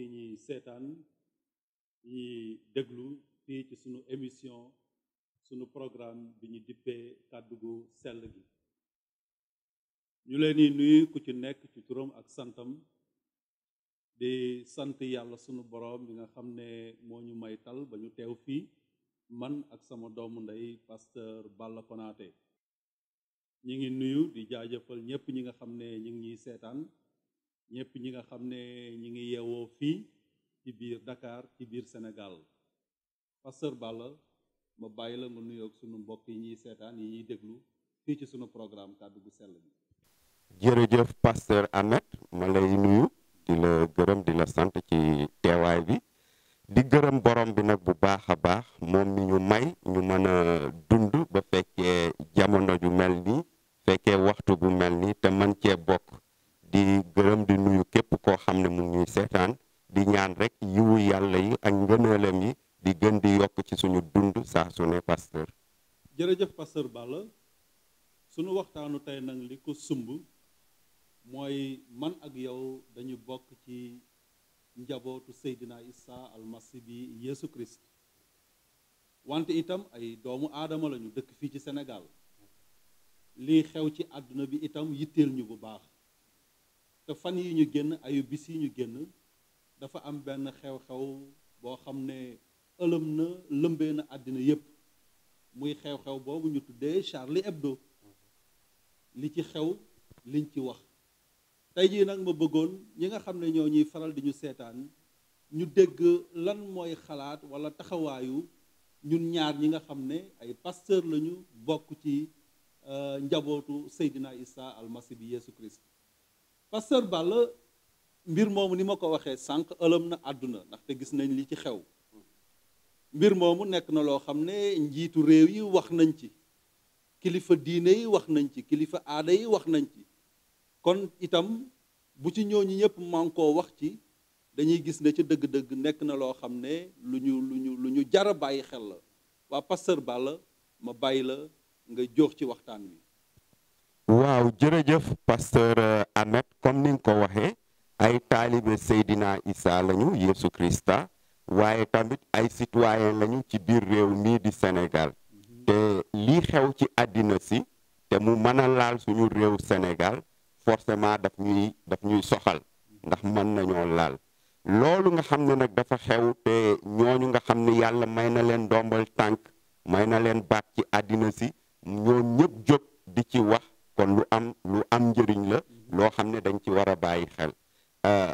yi ñuy seetaan ñi déglu fii ci sunu émission sunu programme bi ñu dippee kàddu gu sell gi ñu leen di nuyu ku ci nekk ci turam ak santam di sant yàlla sunu boroom bi nga xam ne moo ñu may tal ba ñu teew fii man ak sama doomu ndey pasteur Balla Konaté ñi ngi nuyu di jaajëfal ñëpp ñi nga xam ne ñi ngi ñuy seetaan ñëpp ñi nga xam ne ñi ngi yeewoo fii ci biir Dakar ci biir Sénégal pasteur Balla ma bàyyi la nga nuyoog sunu mbokk yi ñuy seetaan yi ñuy déglu fii ci sunu programme kàddu gu sell bi. jërëjëf pasteur Ahmed ma lay nuyu di la gërëm di la sant ci teewaay bi di gërëm borom bi nag bu baax a baax moom mi ñu may ñu mën a dund ba fekkee jamono ju mel nii fekkee waxtu bu mel nii te mën cee bokk di gërëm di nuyu képp koo xam ne mu ngi ñuy seetaan di ñaan rek yiwu yàlla yi ak ngëneelam yi di gën di yokk ci suñu dund saa su ne pasteur. jërëjëf pasteur Balla sunu waxtaanu tey nag li ko sumb mooy man ak yow dañu bokk ci njabootu Seydina Isa almasi bi Yeesu Christ wante itam ay doomu aadama lañu dëkk fii ci Sénégal lii xew ci àdduna bi itam yitteel ñu bu baax te fan yi ñu génn ayu bis yi ñu génn dafa am benn xew-xew boo xam ne ëlëm na lëmbee na àddina yépp muy xew-xew boobu ñu tuddee Charlie Hebdo li ci xew liñ ci wax tey jii nag ma bëggoon ñi nga xam ne ñoo ñuy faral di ñu seetaan ñu dégg lan mooy xalaat walla taxawaayu ñun ñaar ñi nga xam ne ay pasteur lañu bokk ci njabootu Seydina Isa almasi bi Yeesu Christ pasteur Balla mbir moomu ni ma ko waxee sànq ëlëm na àdduna ndaxte gis nañ li ci xew mbir moomu nekk na loo xam ne njiitu réew yi wax nañ ci kilifa diine yi wax nañ ci kilifa aada yi wax nañ ci kon itam bu ci ñooñu ñëpp mànkoo wax ci dañuy gis ne ci dëgg-dëgg nekk na loo xam ne lu ñu jara bàyyi xel la waa pasteur Balla ma bàyyi la nga jox ci waxtaan wi. waaw jërëjëf pasteur Ahmed comme ni nga ko waxee ay taalibe Seydina Isa lañu Yeesu Krista waaye tamit ay citoyen lañu ci biir réew mii di Sénégal te lii xew ci àddina si te mu mën a laal suñu réew Sénégal forcément daf ñuy soxal ndax mën nañoo laal loolu nga xam ne nag dafa xew te ñooñu nga xam ne yàlla may na leen ndombal tànk may na leen baat ci àddina si ñoo ñëpp jóg di ci wax kon lu am njëriñ la loo xam ne dañ ci war a bàyyi xel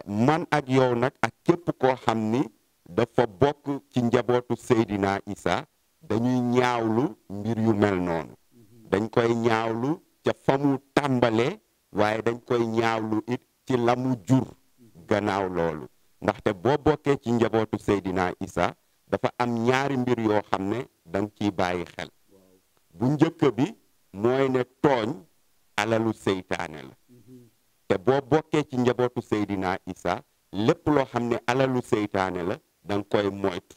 man ak yow nag ak képp koo xam ni dafa bokk ci njabootu Seydina Isa dañuy ñaawlu mbir yu mel noonu dañ koy ñaawlu ca fa mu tàmbalee waaye dañ koy ñaawlu it ci la mu jur gannaaw loolu ndaxte boo bokkee ci njabootu Seydina Isa dafa am ñaari mbir yoo xam ne danga ciy bàyyi xel bu njëkk bi mooy ne tooñ alalu seytaane la te boo bokkee ci njabootu Seydina Isa lépp loo xam ne alalu seytaane la danga koy moytu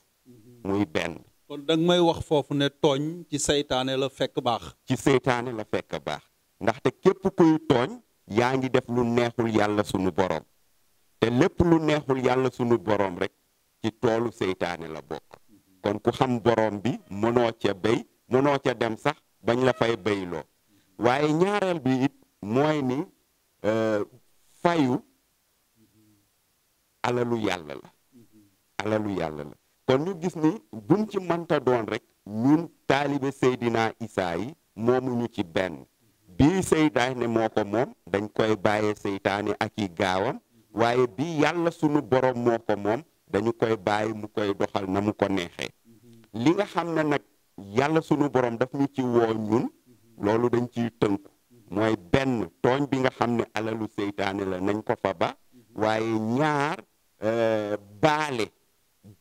muy benn kon danga may wax foofu ne tooñ ci seytaane la fekk baax ci seytaane la fekk baax ndaxte képp kuy tooñ yaa ngi def lu neexul yàlla sunu borom te lépp lu neexul yàlla sunu borom rek ci toolu seytaane la bokk kon ku xam borom bi mënoo ca béy mënoo ca dem sax bañ la fay béyloo waaye ñaareel bi it mooy ni fayu alalu yàlla la kon ñu gis ni buñ ci mënta doon rek ñun taalibe Seydina Isa yi moomuñu ci benn bii seytaane moo ko moom dañ koy bàyyee seytaane ak i gaawam waaye bii yàlla sunu borom moo ko moom dañu koy bàyyi mu koy doxal na mu ko neexee li nga xam ne nag yàlla sunu borom daf ñu ci woo ñun loolu dañ ciy tënku mooy benn tooñ bi nga xam ne alalu seytaane la nañ ko fa ba waaye ñaar baale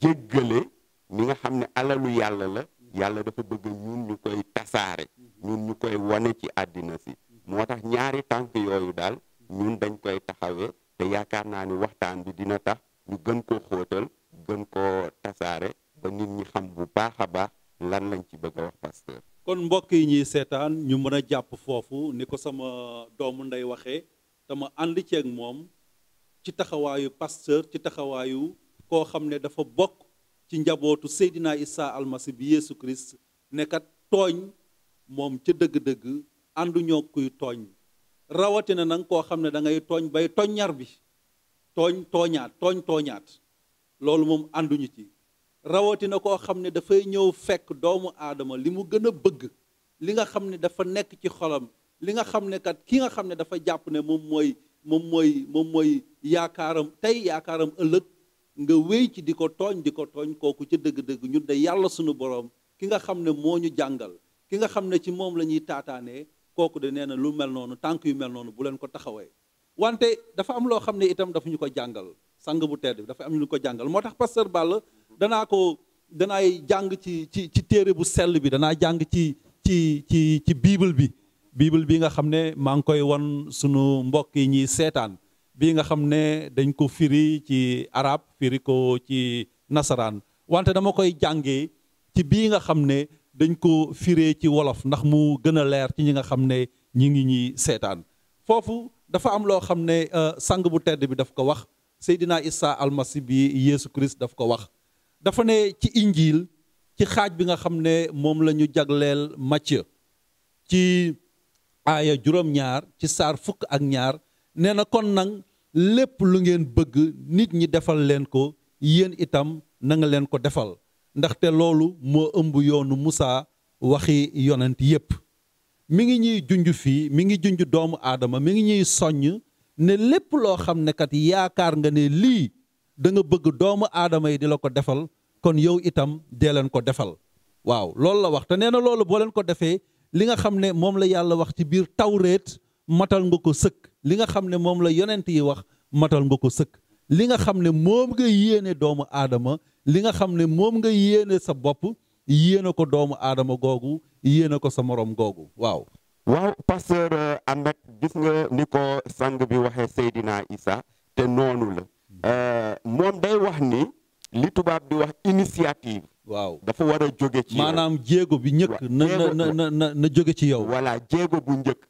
jéggale mi nga xam ne alalu yàlla la yàlla dafa bëgg ñun ñu koy tasaare ñun ñu koy wane ci àddina si moo tax ñaari tànk yooyu daal ñun dañ koy taxawee te yaakaar naa ni waxtaan bi dina tax ñu gën koo xóotal gën koo tasaare ba nit ñi xam bu baax a baax lan lañ ci bëgg a wax pasteur. kon mbokk yi ñuy seetaan ñu mën a jàpp foofu ni ko sama doomu ndey waxee te ma ànd ceeg moom ci taxawaayu pasteur ci taxawaayu koo xam ne dafa bokk ci njabootu Seydina Issa almasi bi Yeesu Christ nekkat tooñ moom ca dëgg-dëgg ànduñoo kuy tooñ rawatina nag koo xam ne da ngay tooñ bay toññar bi tooñaat loolu moom ànduñu ci rawatina koo xam ne dafay ñëw fekk doomu aadama li mu gën a bëgg li nga xam ne dafa nekk ci xolam li nga xam ne kat ki nga xam ne dafa jàpp ne moom mooy yaakaaram tey yaakaaram ëllëg nga wéy ci di ko tooñ kooku ca dëgg-dëgg ñun de yàlla sunu borom ki nga xam ne moo ñu jàngal ki nga xam ne ci moom la ñuy taataanee kooku de nee na lu mel noonu tànk yu mel noonu bu leen ko taxawee wante dafa am loo xam ne itam dafa ñu ko jàngal sang bu tedd bi dafa am ñu ko jàngal moo tax pasteur Balla danaay jàng ci téere bu sell bi danaa jàng ci bible bi nga xam ne maa ngi koy wan sunu mbokk yi ñuy seetaan bii nga xam ne dañ ko firi ci arab firi ko ci nasaraan wante dama koy jàngee ci bii nga xam ne dañ ko firee ci wolof ndax mu gën a leer ci ñi nga xam ne ñi ngi ñuy seetaan foofu dafa am loo xam ne sang bu tedd bi daf ko wax Seydina Issa almasi bi Yeesu Christ daf ko wax dafa ne ci injiil ci xaaj bi nga xam ne moom la ñu jagleel Matthieu ci aaya juróom-ñaar ci saar fukk ak ñaar nee na kon nag lépp lu ngeen bëgg nit ñi defal leen ko yéen itam na nga leen ko defal ndaxte loolu moo ëmb yoonu Musaa waxi yonent yépp mi ngi ñuy junj fii mi ngi junj doomu aadama mi ngi ñuy soññ ne lépp loo xam ne kat yaakaar nga ne lii da nga bëgg doomu aadama yi di la ko defal kon yow itam dee leen ko defal waaw loolu la wax te nee na loolu boo leen ko defee li nga xam ne moom la yàlla wax ci biir tawreet matal nga ko sëkk li nga xam ne moom la yonent yi wax matal nga ko sëkk li nga xam ne moom nga yéene doomu aadama li nga xam ne moom nga yéene sa bopp yéene ko doomu aadama googu yéene ko sa morom googu waaw pasteur Ahmed gis nga ni ko sang bi waxee Seydina Issa te noonu la moom day wax ni li tubaab di wax initiative waaw dafa war a jóge ci yow maanaam jéego bi njëkk na jóge ci yow voilà jéego bu njëkk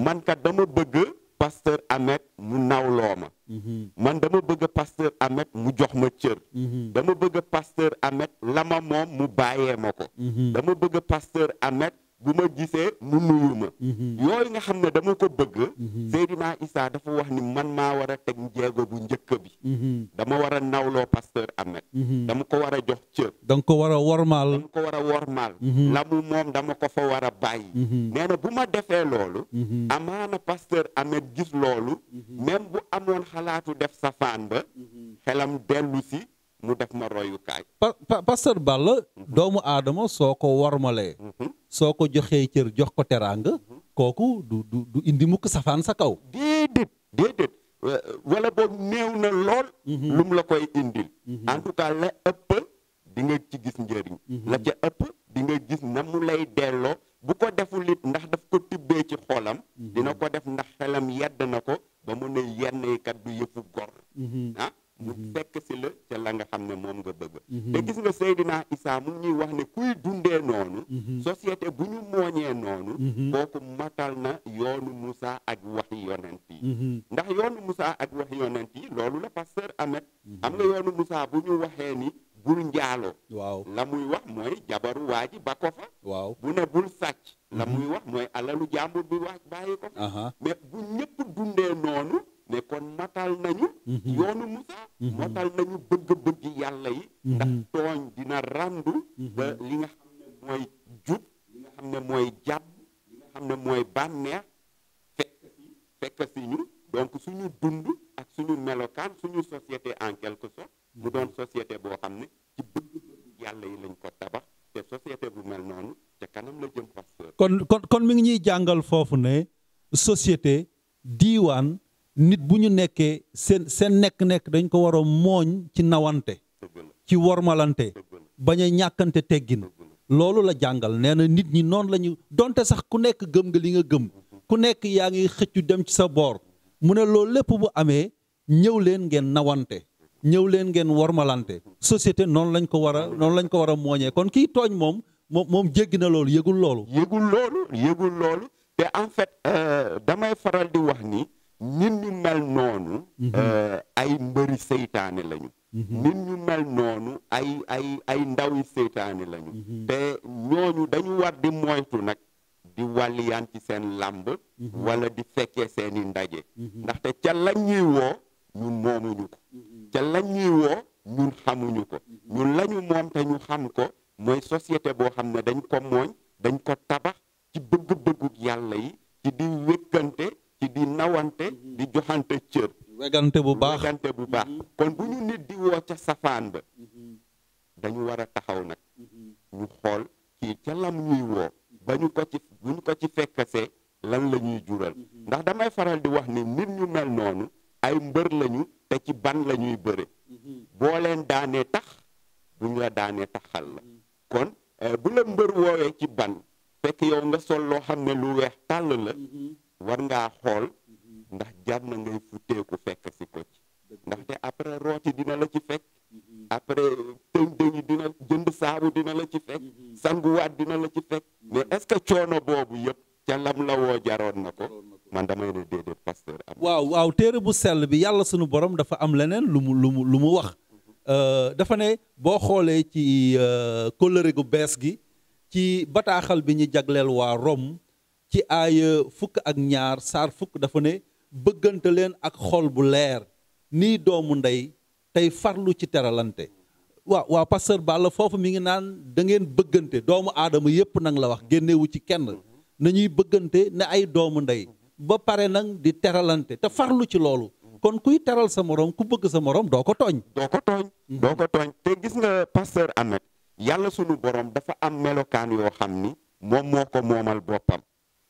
man kat dama bëgg pasteur Ahmed mu nawloo ma man dama bëgg pasteur Ahmed mu jox ma cër dama bëgg pasteur Ahmed la ma moom mu bàyyee ma ko dama bëgg pasteur Ahmed bu ma gisee mu nuyu ma yooyu nga xam ne dama ko bëgg Seydina Issa dafa wax ni man maa war a teg jéego bu njëkk bi dama war a nawloo pasteur Ahmed dama ko war a jox cër danga ko war a wormaal la mu moom dama ko fa war a bàyyi nee na bu ma defee loolu amaana pasteur Ahmed gis loolu même bu amoon xalaatu def safaan ba xelam dellu si mu def ma royukaay pasteur Balla doomu aadama soo ko wormalee soo ko joxee cër jox ko teraanga kooku du indi mukk safaan sa kaw déedéet wala boobu néew na lool lu mu la koy indil en tout cas la ëpp di nga ci gis njëriñ la ca ëpp di nga gis na mu lay delloo bu ko deful it ndax daf ko tibbee ci xolam dina ko def ndax xelam yedd na ko ba mu ne yenn kat du yëfu gor mu fekk si la ca la nga xam ne moom nga bëgg te gis nga Seydina Issa mu ñuy wax ne kuy dundee noonu société bu ñu mooñee noonu kooku matal na yoonu Musaa ak waxi yonent yi ndax yoonu Musaa ak waxi yonent yi loolu la pasteur Ahmed am nga yoonu Musaa bu ñu waxee ni bul njaaloo waaw la muy wax mooy jabaru waa ji ba ko fa waaw bu ne bul sàcc la muy wax mooy alalu jàmbur bi wax bàyyi ko fa mais bu ñëpp dundee noonu mais kon matal nañu yoonu Musaa matal nañu bëgg-bëgg yàlla yi ndax tooñ dina randu ba li nga xam ne mooy jub li nga xam ne mooy jàpp li nga xam ne mooy bànneex fekk si ñu donc suñu dund ak suñu melokaan suñu société en quelque sorte mu doon société boo xam ne ci bëgg-bëgg yàlla yi lañ ko tabax te société bu mel noonu te kanam la jëm pasteur kon mi ngi ñuy jàngal foofu ne société diiwaan nit bu ñu nekkee seen nekk-nekk dañ ko war a mooñ ci nawante ci wormalante bañ a ñàkkante teggin loolu la jàngal nee na nit ñi noonu la ñu donte sax ku nekk gëm nga li nga gëm ku nekk yaa ngi xëccu dem ci sa boor mu ne loolu lépp bu amee ñëw leen ngeen nawante ñëw leen ngeen wormalante société noonu lañ ko war a mooñee kon kii tooñ moom jéggi na loolu yëgul loolu te en fait damay faral di wax ni nit ñu mel noonu ay mbëri seytaane lañu nit ñu mel noonu ay ndawi seytaane lañu te ñooñu dañu war di moytu nag di wàlliyaan ci seen làmb wala di fekkee seeni ndaje ndaxte ca lañ ñuy woo ñun moomuñu ko ca lañ ñuy woo ñun xamuñu ko ñun lañu moom te ñu xam ko mooy société boo xam ne dañ ko mooñ dañ ko tabax ci bëgg-bëggu yàlla yi ci di wékkante ci di nawante di joxante cër wegante bu baax kon bu ñu nit di woo ca safaan ba dañu war a taxaw nag ñu xool kii ca lam ñuy woo bu ñu ko ci fekkasee lan la ñuy jural ndax damay faral di wax ni nit ñu mel noonu ay mbër lañu te ci ban la ñuy bëre boo leen daanee tax bu ñu la daanee taxal la kon bu la mbër woowee ci ban fekk yow nga sol loo xam ne lu weex tàll la war ngaa xool ndax jar na ngay futteeku fekk si ko ci ndaxte après rooti dina la ci fekk après tëñ-tëñi dina jënd saabu dina la ci fekk sanguwaat dina la ci fekk mais est-ce que coono boobu yëpp ca lam la woo jaroon na ko man damay ne déedéet pasteur am waaw téere bu sell bi yàlla sunu borom dafa am leneen lu mu wax dafa ne boo xoolee ci kóllëre gu bees gi ci bataaxal bi ñu jagleel waa Rome ci aaya 12 saar 10 dafa ne bëggante leen ak xol bu leer nii doomu ndey tey farlu ci teralante waaw pasteur Balla foofu mi ngi naan da ngeen bëggante doomu aadama yépp nag la wax génnewu ci kenn nañuy bëggante ne ay doomu ndey ba pare nag di teralante te farlu ci loolu kon kuy teral sa morom ku bëgg sa morom doo ko tooñ te gis nga pasteur Ahmed yàlla sunu borom dafa am melokaan yoo xam ni moom moo ko moomal boppam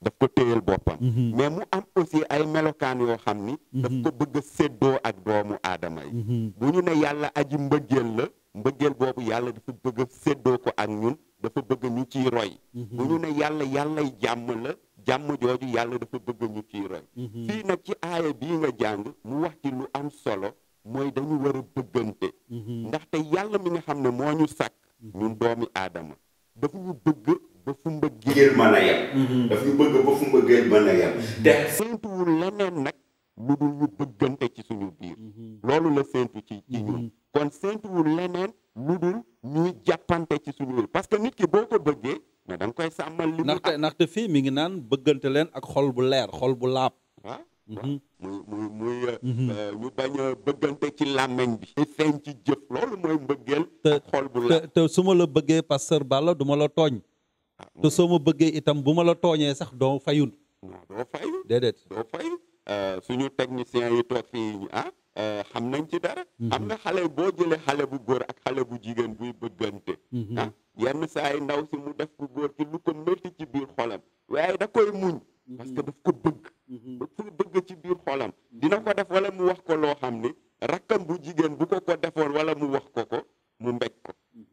daf ko téyel boppam mais mu am aussi ay melokaan yoo xam ni daf ko bëgg a séddoo ak doomu aadama yi bu ñu ne yàlla aji mbëggeel la mbëggeel boobu yàlla dafa bëgg a séddoo ko ak ñun dafa bëgg ñu ciy roy bu ñu ne yàllay jàmm la jàmm jooju yàlla dafa bëgg ñu ciy roy fii nag ci aaya bii nga jàng mu wax ci lu am solo mooy dañu war a bëggante ndaxte yàlla mi nga xam ne moo ñu sàkk ñun doomi aadama dafa ñu bëgg ba fu mbëggeel mën a yem daf ñu bëgg ba fu mbëggeel mën a yem te séentuwul leneen nag lu dul ñu bëggante ci suñu biir loolu la séentu ci ñun kon séentuwul leneen lu dul ñuy jàppante ci suñu biir parce que nit ki boo ko bëggee mais da nga koy sàmmal li mu ndaxte fii mi ngi naan bëggante leen ak xol bu leer xol bu laab muy ñu bañ a bëggante ci làmmeñ bi te feeñ ci jëf loolu mooy mbëggeel ak xol bu laab te su ma la bëggee pasteur Balla du ma la tooñ te soo ma bëggee itam bu ma la tooñee sax doo fayul doo fayu déedéet doo fayu suñu techniciens yi toog fii xam nañ ci dara xam nga xale boo jëlee xale bu góor ak xale bu jigéen buy bëggante yenn saa yi ndaw si mu def ku góor ki lu ko métti ci biir xolam waaye da koy muñ parce que daf ko bëgg daf ko bëgg ci biir xolam dina ko def wala mu wax ko loo xam ni rakkam bu jigéen bu ko defoon wala mu wax ko mu mbéj ko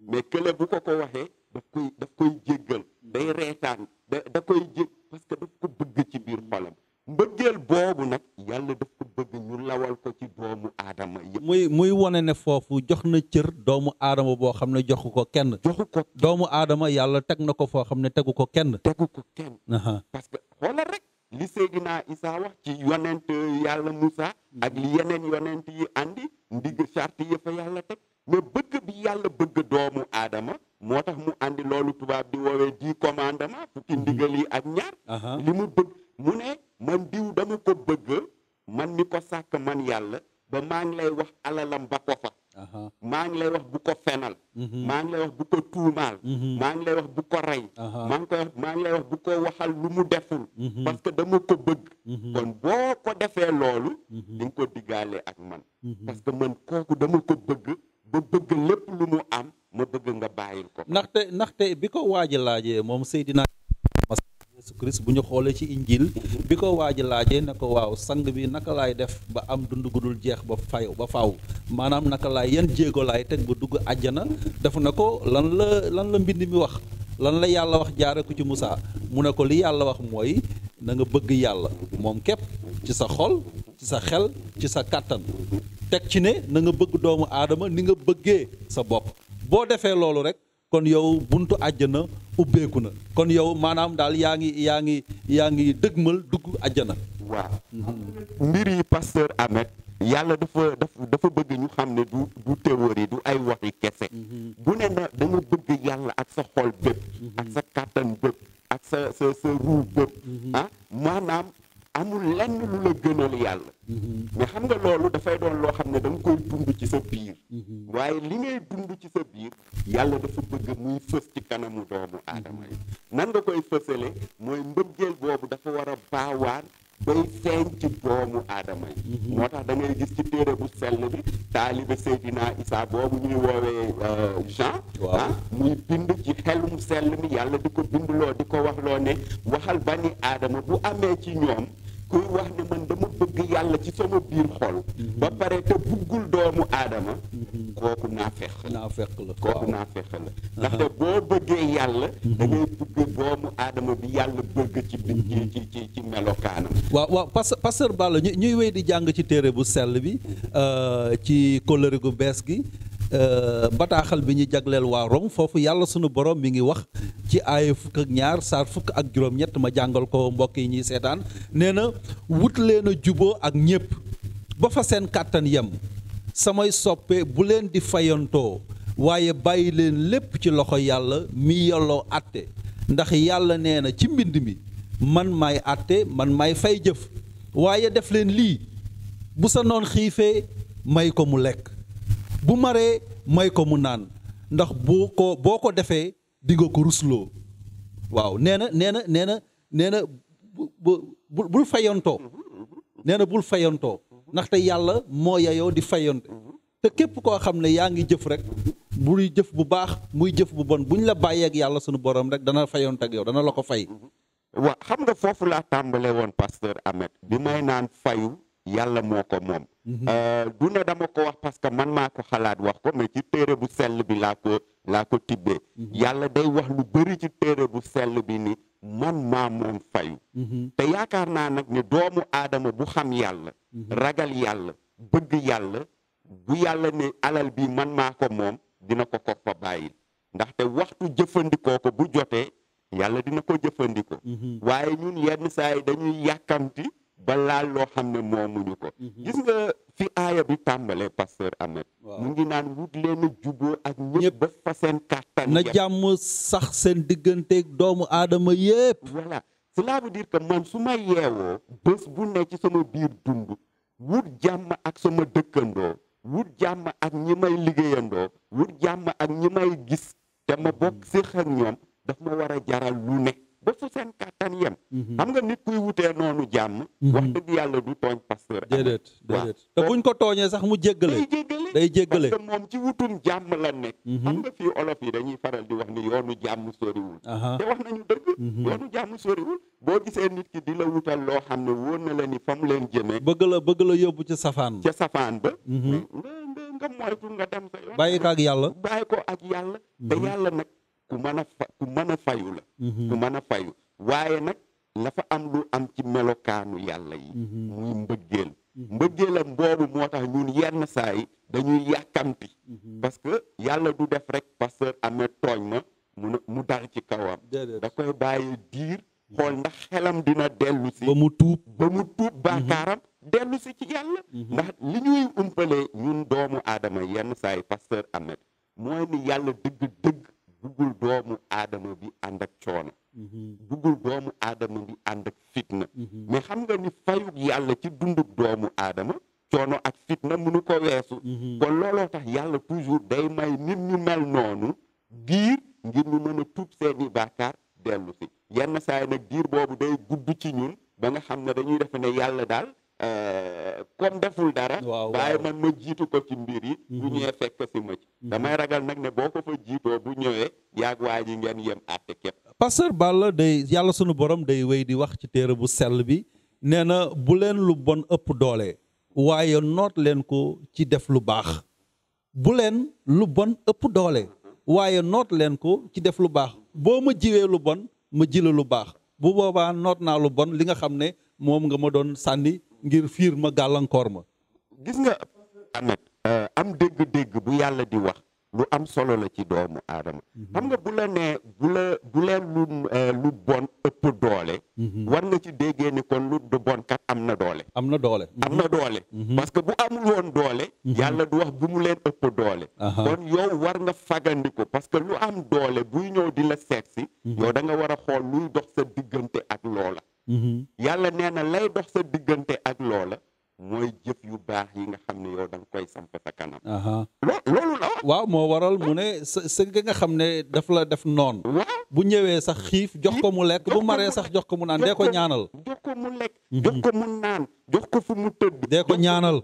mais kële bu ko waxee daf koy jéggal day reetaan da koy jég parce que daf ko bëgg ci biir xolam mbëggeel boobu nag yàlla daf ko bëgg ñu lawal ko ci doomu aadama yëpp muy wone ne foofu jox na cër doomu aadama boo xam ne joxu ko kenn doomu aadama yàlla teg na ko foo xam ne tegu ko kenn parce que xoolal rek li Seydina Isa wax ci yonent yàlla Moussa ak li yeneen yonent yi andi ndig charte yi fa yàlla teg mais bëgg bi yàlla bëgg doomu aadama moo tax mu andi loolu tubaab di woowee 10 commandements fukki ndigal yi ak ñaar li mu bëgg mu ne man diw dama ko bëgg man mi ko sàkk man yàlla ba maa ngi lay wax alalam ba ko fa maa ngi lay wax bu ko fenal maa ngi lay wax bu ko tuumaal maa ngi lay wax bu ko rey maa ngi lay wax bu ko waxal lu mu deful parce que dama ko bëgg kon boo ko defee loolu di nga ko diggaale ak man parce que man kooku dama ko bëgg ba bëgg lépp lu mu am ma bëgg nga bàyyil ko ndaxte bi ko waaji laajee moom Seydina Yesu Christ bu ñu xoolee ci injil bi ko waaji laajee ne ko waaw sang bi naka laay def ba am dund gu dul jeex ba faaw maanaam naka laay yan jéego laay teg ba dugg àjjana def na ko lan la mbind mi wax lan la yàlla wax jaare ko ci Musaa mu ne ko li yàlla wax mooy na nga bëgg yàlla moom képp ci sa xol ci sa xel ci sa kàttan teg ci ne na nga bëgg doomu aadama ni nga bëggee sa bopp boo defee loolu rek kon yow buntu àjjana ubbeeku na kon yow maanaam daal yaa ngi dëgmal dugg àjjana waaw mbir yi pasteur Ahmed yàlla dafa bëgg ñu xam ne du théorie du ay waxi kese bu ne na da nga bëgg yàlla ak sa xol bépp ak sa kàttan bépp ak sa ruu bépp maanaam amul lenn lu la gënal yàlla mais xam nga loolu dafay doon loo xam ne da nga koy dund ci sa biir waaye li ngay dund ci sa biir yàlla dafa bëgg muy fës ci kanamu doomu aadama yi nan nga koy fësale mooy mbëggeel boobu dafa war a baawaan bay feeñ ci doomu aadama yi moo tax da ngay gis ci téere bu sell bi taalibe Seydina Isa boobu ñuy woowee Jean muy bind ci xelum sell mi yàlla di ko bindloo di ko wax loo ne waxal bani aadama bu amee ci ñoom kuy wax ne man dama bëgg yàlla ci sama biir xol ba pare te buggul doomu aadama kooku naafeq la kooku naafeq la ndaxte boo bëggee yàlla da ngay bëgg doomu aadama bi yàlla bëgg ci melokaanam waaw pasteur Balla ñuy wéy di jàng ci téere bu sell bi ci kóllëre gu bees gi bataaxal bi ñu jagleel waa Rome foofu yàlla sunu borom mi ngi wax ci aaya fukk ak ñaar saar fukk ak juróom-ñett ma jàngal ko mbokk yi ñuy seetaan nee na wut leen a juboo ak ñépp ba fa seen kàttan yem samay soppe bu leen di fayantoo waaye bàyyi leen lépp ci loxo yàlla mi yelloo àtte ndax yàlla nee na ci mbind mi man maay àtte man maay fay jëf waaye def leen lii bu sa noon xiifee may ko mu lekk bu maree may ko mu naan ndax boo ko defee di nga ko rusloo waaw nee na bul fayantoo nee na bul fayantoo ndaxte yàlla moo yayoo di fayante te képp koo xam ne yaa ngi jëf rek buy jëf bu baax muy jëf bu bon buñ la bàyyeeg yàlla sunu borom rek dana fayante ak yow dana la ko fay. waaw xam nga foofu laa tàmbale woon pasteur Ahmed bi may naan fayu yàlla moo ko moom du ne dama ko wax parce que man maa ko xalaat wax ko mais ci téere bu sell bi laa ko tibbee yàlla day wax lu bëri ci téere bu sell bi ni man maa moom fayu te yaakaar naa nag ne doomu aadama bu xam yàlla ragal yàlla bëgg yàlla bu yàlla ne alal bi man maa ko moom dina ko fa bàyyil ndaxte waxtu jëfandikoo ko bu jotee yàlla dina ko jëfandikoo waaye ñun yenn saa yi dañuy yàkkamti ba laal loo xam ne moomuñu ko gis nga fi aaya bi tàmbalee pasteur Ahmed mu ngi naan wut leen a juboo ak ñëpp ba fa seen kàttan na jàmm sax seen digganteeg doomu aadama yépp voilà cela veut dire que man su ma yeewoo bés bu ne ci sama biir dund wut jàmm ak sama dëkkandoo wut jàmm ak ñi may liggéeyandoo wut jàmm ak ñi may gis te ma bokk séq ak ñoom daf ma war a jaral lu ne ba fu seen kàttan yem xam nga nit kuy wutee noonu jàmm wax dëgg yàlla du tooñ pasteur déedéet te buñ ko tooñee sax mu jéggale day jéggale parce que moom ci wutum jàmm la nekk xam nga fii olof yi dañuy faral di wax ni yoonu jàmm soriwul te wax nañu dëgg yoonu jàmm soriwul boo gisee nit ki di la wutal loo xam ne wóor na la ni fa mu leen jëmee bëgg la yóbbu ca safaan ba nga moytu nga dem sa yoon bàyyi ko ak yàlla te yàlla nag ku mën a fayu la ku mën a fayu waaye nag la fa am lu am ci melokaanu yàlla yi muy mbëggeelam boobu moo tax ñun yenn saa yi dañuy yàkkamti parce que yàlla du def rek pasteur Ahmed tooñ ma mu dal ci kawam da koy bàyyi diir xool ndax xelam dina dellu si ba mu tuub baakaaram dellu si ci yàlla ndax li ñuy umpalee ñun doomu aadama yenn saa yi pasteur Ahmed mooy ni yàlla dëgg buggul doomu aadama bi ànd ak coono buggul doomu aadama bi ànd ak fitna mais xam nga ni fayug yàlla ci dundug doomu aadama coono ak fitna mënu ko weesu kon looloo tax yàlla toujours day may nit ñu mel noonu diir ngir ñu mën a tuub seeni baakaar dellu si yenn saa yi nag diir boobu day gudd ci ñun ba nga xam ne dañuy defe ne yàlla daal comme deful dara waaye man ma jiitu ko ci mbir yi bu ñëwee fekk si ma ci damay ragal nag ne boo ko fa jiitoo bu ñëwee yaag waa ji ngeen yem àtte képp pasteur Balla day yàlla sunu borom day wéy di wax ci téere bu sell bi nee na bu leen lu bon ëpp doole waaye noot leen ko ci def lu baax bu leen lu bon ëpp doole waaye noot leen ko ci def lu baax boo ma jiwee lu bon ma jila lu baax bu boobaa noot naa lu bon li nga xam ne moom nga ma doon sànni ngir fiir ma gàllankoor ma gis nga Ahmed am dégg-dégg bu yàlla di wax lu am solo la ci doomu aadama xam nga bu la nee bu leen lu bon ëpp doole war nga ci déggee ni kon lu bon kat am na doole parce que bu amul woon doole yàlla du wax bu mu leen ëpp doole kon yow war nga fagandiku parce que lu am doole buy ñëw di la seet si yow da nga war a xool luy dox sa diggante ak loola yàlla nee na lay dox sa diggante ak loola mooy jëf yu baax yi nga xam ne yow da nga koy samp sa kanam loolu la waaw moo waral mu ne sa nga xam ne daf la def noonu bu ñëwee sax xiif jox ko mu lekk bu maree sax jox ko mu naan dee ko ñaanal jox ko mu lekk jox ko mu naan jox ko fu mu tëdd dee ko ñaanal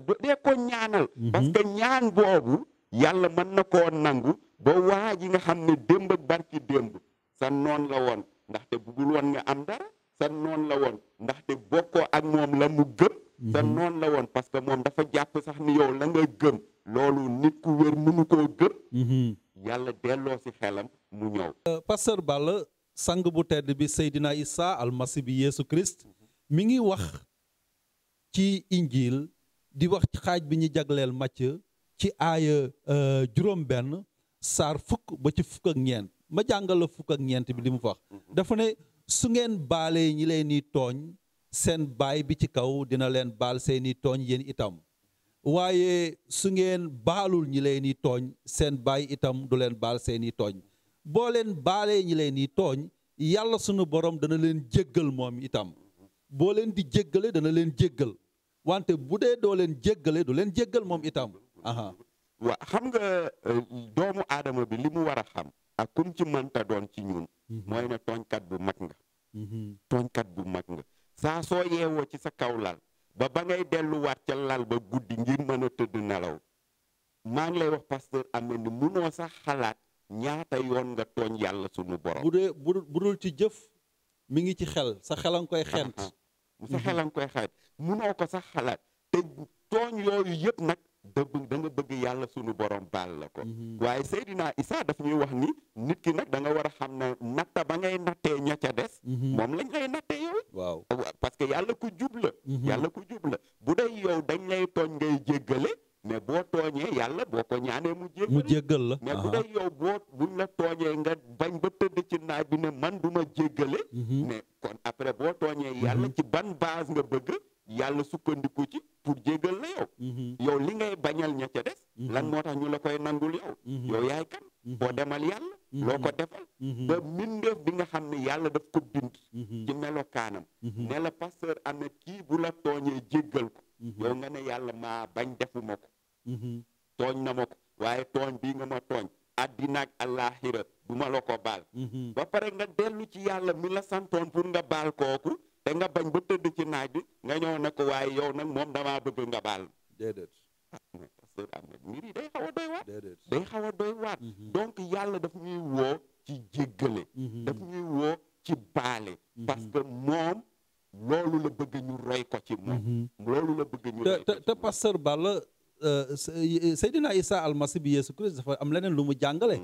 parce que ñaan boobu yàlla mën na koo nangu ba waa ji nga xam ne démb ak barki démb sa noon la woon ndaxte bugul woon nga am dara sa noon la woon ndaxte bokkoo ak moom la mu gëm sa noon la woon parce que moom dafa jàpp sax ni yow la nga gëm loolu nit ku wér mënu koo gëm yàlla delloo si xelam mu ñëw Pasteur Balla sang bu tedd bi Seydina Issa almasi bi Yeesu Christ mi ngi wax ci injil di wax ci xaaj bi ñu jagleel Macë ci aaya juróom benn saar fukk ba ci fukk ak ñeent ma jàngal la fukk ak ñeent bi li mu wax dafa ne su ngeen baalee ñi leen di tooñ seen baay bi ci kaw dina leen baal seeni tooñ yéen itam waaye su ngeen baalul ñi leen di tooñ seen baay itam du leen baal seeni tooñ boo leen baalee ñi leen di tooñ yàlla sunu borom dana leen jéggal moom itam boo leen di jéggale dana leen jéggal wante bu dee doo leen jéggale du leen jéggal moom itam waaw xam nga doomu aadama bi li mu war a xam ak kum ci mënta doon ci ñun mooy ne tooñkat bu mag nga tooñkat bu mag nga saa soo yeewoo ci sa kaw lal ba ngay delluwaat ca lal ba guddi ngir mën a tëdd nelaw maa ngi lay wax pasteur amee ni munoo sax xalaat ñaata yoon nga tooñ yàlla sunu borom bu dul ci jëf mi ngi ci xel sa xel a nga koy xent sa xel a nga koy xent munoo ko sax xalaat te tooñ yooyu yëpp nag da nga bëgg yàlla sunu borom baal la ko waaye Seydina Issa daf ñuy wax ni nit ki nag da nga war a xam ne natta ba ngay nattee ña ca des moom lañ lay nattee yow waaw parce que yàlla ku jub la yàlla ku jub la bu dee yow dañ lay tooñ ngay jéggale mais boo tooñee yàlla boo ko ñaanee mu jéggal la mais bu dee yow buñ la tooñee nga bañ ba tëdd ci naaj bi ne man du ma jéggale mais kon après boo tooñee yàlla ci ban base nga bëgg yàlla sukkandiku ci pour jéggal la yow li ngay bañal ña ca des lan moo tax ñu la koy nangul yow yaay kan boo demal yàlla loo ko defal ba mbindeef bi nga xam ne yàlla daf ko bind ci melokaanam ne la pasteur amee kii bu la tooñee jéggal ko yow nga ne yàlla maa bañ defuma ko tooñ na ma ko waaye tooñ bii nga ma tooñ àddina ak àllaaxira du ma la ko baal ba pare nga dellu ci yàlla mi la santoon pour nga baal kooku te nga bañ ba tëdd ci naaj bi nga ñëw ne ko waaye yow nag moom damaa bëgg nga baal déedéet mais pasteur Ahmed mbir yi day xaw a doy waat day xaw a doy waat donc yàlla daf ñuy woo ci jéggale daf ñuy woo ci baale parce que moom loolu la bëgg ñu roy ko ci moom loolu la bëgg ñu roy ko te pasteur Balla Seydina Issa almasi bi Yeesu Christ dafa am leneen lu mu jàngale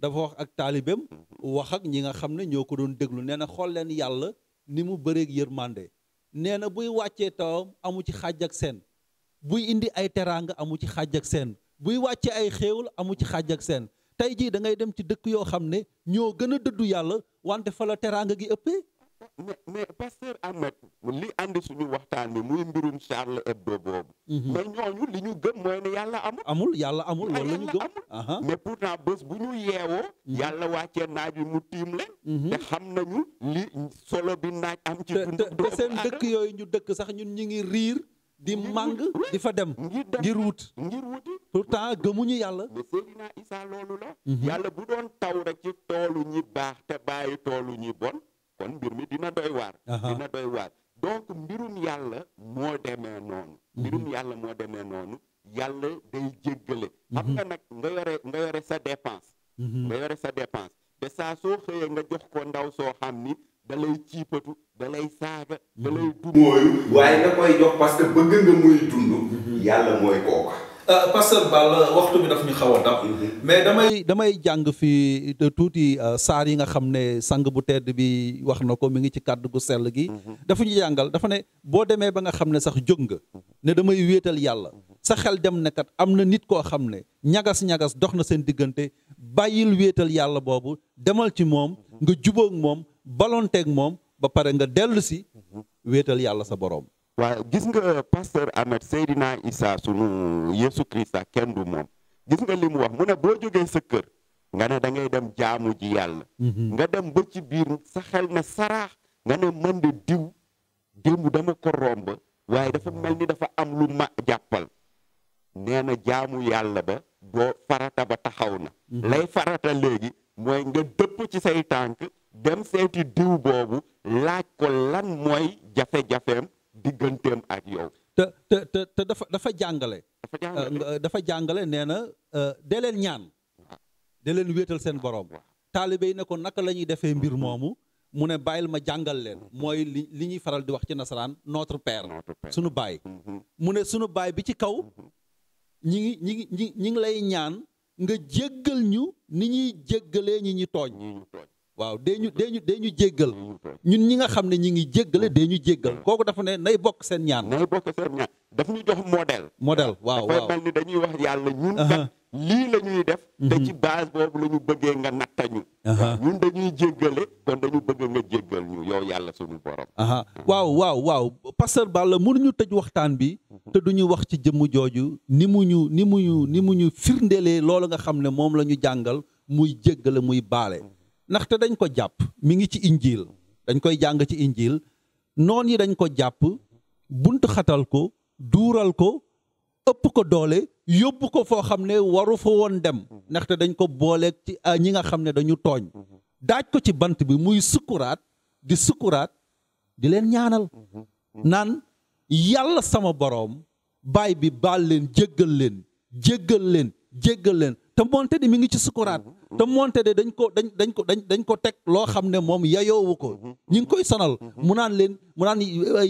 dafa wax ak taalibeem wax ak ñi nga xam ne ñoo ko doon déglu nee na xool leen yàlla ni mu bëreeg yërmande nee na buy wàccee tawam amu ci xàjj ak seen buy indi ay teraanga amu ci xàjj ak seen buy wàccee ay xéewal amu ci xàjj ak seen tey jii da ngay dem ci dëkk yoo xam ne ñoo gën a dëddu yàlla wante fa la teraanga gi ëppee mais pasteur Ahmed li andi suñu waxtaan bi muy mbirum Charlie Hebdo boobu mais ñooñu li ñu gëm mooy ne yàlla amul yàlla amul loolu la ñu gëm mais pourtant bés bu ñu yeewoo yàlla wàccee naaj bi mu tiim leen te xam nañu li solo bi naaj am ci dund te seen dëkk yooyu ñu dëkk sax ñun ñi ngi riir di màng di fa dem ngir wuti pourtant gëmuñu yàlla mais Seydina Issa loolu la yàlla bu doon taw rek ci toolu ñi baax te bàyyi toolu ñi bon kon mbir mi dina doy waar donc mbirum yàlla moo demee noonu yàlla day jéggale xam nga nag nga yore sa dépense te saa soo xëyee nga jox ko ndaw soo xam ni da lay ciipatu da lay saaga da lay dund waaye nga koy jox parce que bëgg nga muy dund yàlla mooy kooku Pasteur Balla waxtu bi daf ñu xaw a dab mais damay jàng fi tuuti saar yi nga xam ne sang bu tedd bi wax na ko mi ngi ci kàddu gu sell gi dafa ñu jàngal dafa ne boo demee ba nga xam ne sax jóg nga ne damay wéetal yàlla sa xel dem ne kat am na nit koo xam ne ñagas-ñagas dox na seen diggante, bàyyil wéetal yàlla boobu, demal ci moom nga jubóog moom balonteeg moom ba pare nga dellu si wéetal yàlla sa boroom. waaw gis nga pasteur Ahmed, Seydina Issa sunu Yesu Christa kenn du moom. gis nga li mu wax mu ne boo jógee sa kër nga ne da ngay dem jaamu ji yàlla. nga dem ba ci biir sa xel ne saraax nga ne man de diw démb dama ko romb waaye dafa mel ni dafa am lu ma jàppal. nee na jaamu yàlla ba doo farata ba taxaw na. lay farata léegi mooy nga dëpp ci say tànk dem seeti diw boobu laaj ko lan mooy jafe-jafeem digganteem ak yow. te dafa jàngale. dafa jàngale nee na dee leen ñaan. dee leen wéetal seen borom. taalibe yi ne ko naka la ñuy defee mbir moomu mu ne bàyyil ma jàngal leen mooy li ñuy faral di wax ci nasaraan notre père sunu baay. mu ne sunu baay bi ci kaw ñi ngi lay ñaan nga jéggal ñu ni ñuy jéggalee ñi ñu tooñ. waaw dee ñu jéggal ñun ñi nga xam ne ñi ngi jéggale dee ñu jéggal kooku dafa ne nay bokk seen ñaan. nay bokk seen ñaan daf ñu jox modèle. waaw dafay mel ni dañuy wax yàlla ñun kat lii la ñuy def. te ci base boobu la ñu bëggee nga nattañu. ñun dañuy jéggale kon dañu bëgg nga jéggal ñu yow yàlla sunu borom. waaw pasteur Balla mënuñu tëj waxtaan bi te duñu wax ci jëmm jooju ni mu ñu firndelee loolu nga xam ne moom la ñu jàngal muy jéggale muy baale. ndaxte dañ ko jàpp mi ngi ci injiil dañ koy jàng ci injiil noon yi dañ ko jàpp buntu xatal ko duural ko ëpp ko doole yóbbu ko foo xam ne waru fa woon dem ndaxte dañ ko booleeg ci ñi nga xam ne dañu tooñ daaj ko ci bant bi muy sukkuraat di leen ñaanal naan yàlla sama boroom baay bi baal leen jéggal leen te moonte de mi ngi ci sukuraat te moonte de dañ ko teg loo xam ne moom yayoowu ko ñi ngi koy sonal mu naan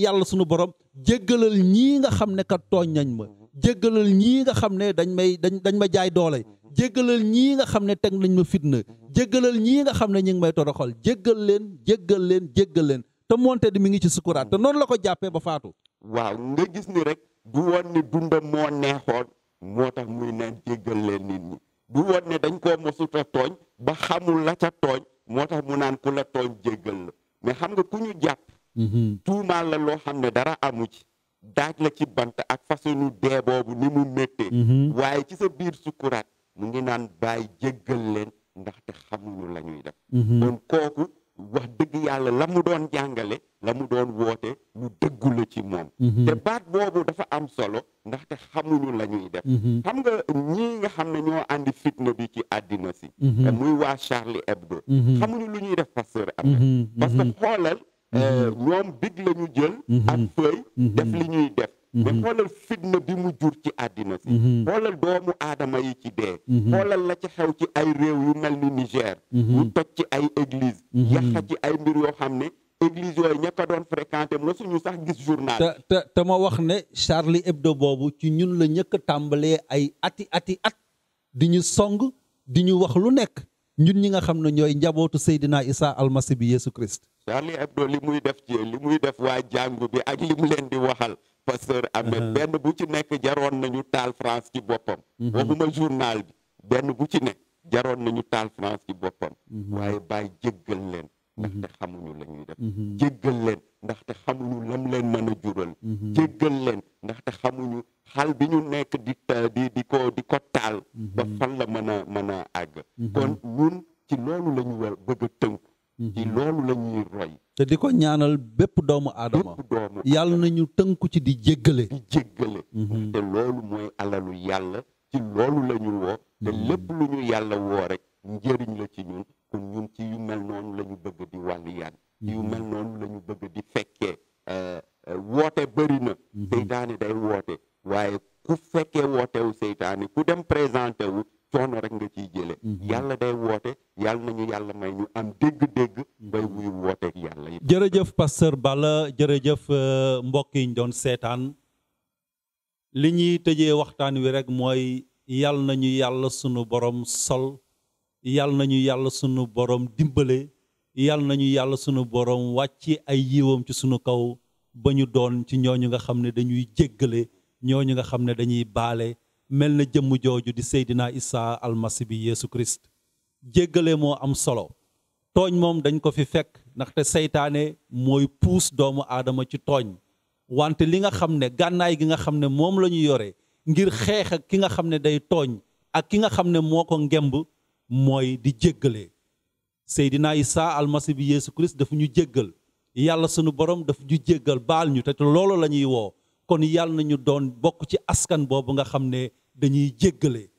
yàlla sunu borom jéggalal ñii nga xam ne kat tooñ nañ ma jéggalal ñii nga xam ne dañ ma jaay doole jéggalal ñii nga xam ne teg nañ ma fitna jéggalal ñii nga xam ne ñi ngi may toroxal jéggal leen te moonte de mi ngi ci sukuraat te noonu la ko jàppee ba faatu. waaw nga gis ni rek du woon ni dundam moo neexoon moo tax muy naan jéggal leen nit ñi. du woon ne dañ koo mosuta tooñ ba xamul la ca tooñ moo tax mu naan ku la tooñ jéggal la mais xam nga ku ñu jàpp tuumaal la loo xam ne dara amu ci daaj la ci bant ak façonu dee boobu ni mu méttee waaye ci sa biir sukkuraat mu ngi naan bàyyi jéggal leen ndaxte xamuñu la ñuy def kon kooku wax dëgg yàlla la mu doon jàngale la mu doon woote lu dëggu la ci moom te baat boobu dafa am solo ndaxte xamuñu la ñuy def xam nga ñii nga xam ne ñoo andi fitna bi ci àddina si te muy waa Charlie Hebdo xamuñu lu ñuy def pasteur Ahmed parce que xoolal ñoom big la ñu jël ak feuille def li ñuy def mais xoolal fitna bi mu jur ci àddina si xoolal doomu aadama yi ci dee xoolal la ci xew ci ay réew yu mel ni Niger ñu toj ci ay église yàq ci ay mbir yoo xam ne église yooyu ña ko doon fréquenté mosuñu sax gis journal te ma wax ne Charlie Hebdo boobu ci ñun la ñëkk a tàmbalee ay ati at di ñu song di ñu wax lu nekk ñun ñi nga xam ne ñooy njabootu Seydina Issa almasi bi Yesu Christ. Charlie Hebdo li muy def waa jàngu bi ak li mu leen di waxal pasteur Ahmed benn bu ci nekk jaroon nañu taal France ci boppam waxuma journal bi benn bu ci nekk jaroon nañu taal France ci boppam waaye bàyyi jéggal leen ndaxte xamuñu la ñuy def jéggal leen ndaxte xamuñu lam leen mën a jural jéggal leen ndaxte xamuñu xal bi ñu nekk di ko taal ba fan la mën a àgg kon ñun ci loolu la ñu war bëgg a tënku ci loolu la ñuy roy te di ko ñaanal bépp doomu aadama yàlla nañu tënku ci di jéggale te loolu mooy alalu yàlla ci loolu la ñu woo te lépp lu ñu yàlla woo rek njëriñ la ci ñun kon ñun ci yu mel noonu la ñu bëgg di wàllu yaan ci yu mel noonu la ñu bëgg di fekkee woote bëri na seytaane day woote waaye ku fekkee wootewu seytaane ku dem présenté wu coono rek nga ciy jële yàlla day woote yàlla nañu yàlla may ñu am dégg-dégg bay wuyu wooteek yàlla yi jërëjëf pasteur Balla jërëjëf mbokk yi ñu doon seetaan li ñuy tëjee waxtaan wi rek mooy yàlla nañu yàlla sunu borom sol yàlla nañu yàlla sunu borom dimbale yàlla nañu yàlla sunu borom wàcc ay yiwam ci sunu kaw ba ñu doon ci ñooñu nga xam ne dañuy jéggale ñooñu nga xam ne dañuy baale mel na jëmm jooju di Seydina Isa almasi bi Yeesu Christ. jéggale moo am solo tooñ moom dañ ko fi fekk ndaxte seytaane mooy puus doomu aadama ci tooñ wante li nga xam ne gànnaay gi nga xam ne moom la ñu yore ngir xeex ak ki nga xam ne day tooñ ak ki nga xam ne moo ko ngemb mooy di jéggale. Seydina Isa almasi bi Yeesu Christ dafa ñu jéggal yàlla sunu borom dafa ñu jéggal baal ñu te loolu la ñuy woo kon yàlla nañu doon bokk ci askan boobu nga xam ne dañuy jéggale.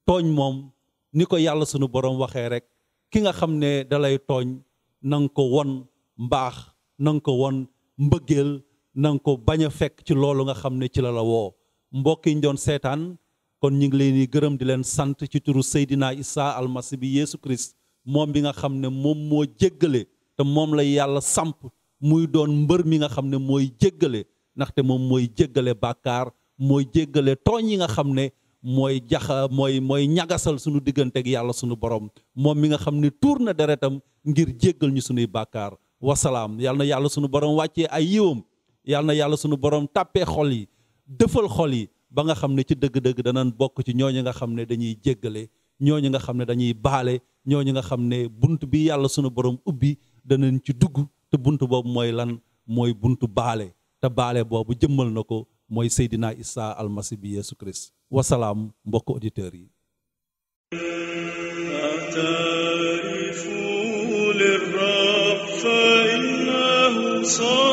tooñ moom ni ko yàlla sunu borom waxee rek ki nga xam ne dalay tooñ na nga ko won mbaax na nga ko won mbëggeel na nga ko bañ a fekk ci loolu nga xam ne ci la la woo. mbokk yi ñu doon seetaan kon ñu ngi leen di gërëm di leen sant ci turu Seydina Isa almasi bi Yeesu Christ moom bi nga xam ne moom moo jéggale te moom la yàlla samp muy doon mbër mi nga xam ne mooy jéggale ndaxte moom mooy jéggale bàkkaar mooy jéggale tooñ yi nga xam ne mooy mooy ñagasal sunu digganteeg yàlla sunu borom moom mi nga xam ne tuur na deretam ngir jéggal ñu sunuy bàkkaar. wasalaam yàlla na yàlla sunu borom wàccee ay yiwam yàlla na yàlla sunu borom tàppee xol yi dëfal xol yi ba nga xam ne ci dëgg-dëgg danañ bokk ci ñooñu nga xam ne dañuy jéggale ñooñu nga xam ne dañuy baale ñooñu nga xam ne bunt bi yàlla sunu borom ubbi danañ ci dugg te bunt boobu mooy lan mooy buntu baale te baale boobu jëmmal na ko mooy Seydina Isa almasi bi Yeesu Christ. wasalaam mbokk auditeurs yi. أعترف للرب فإنه صالح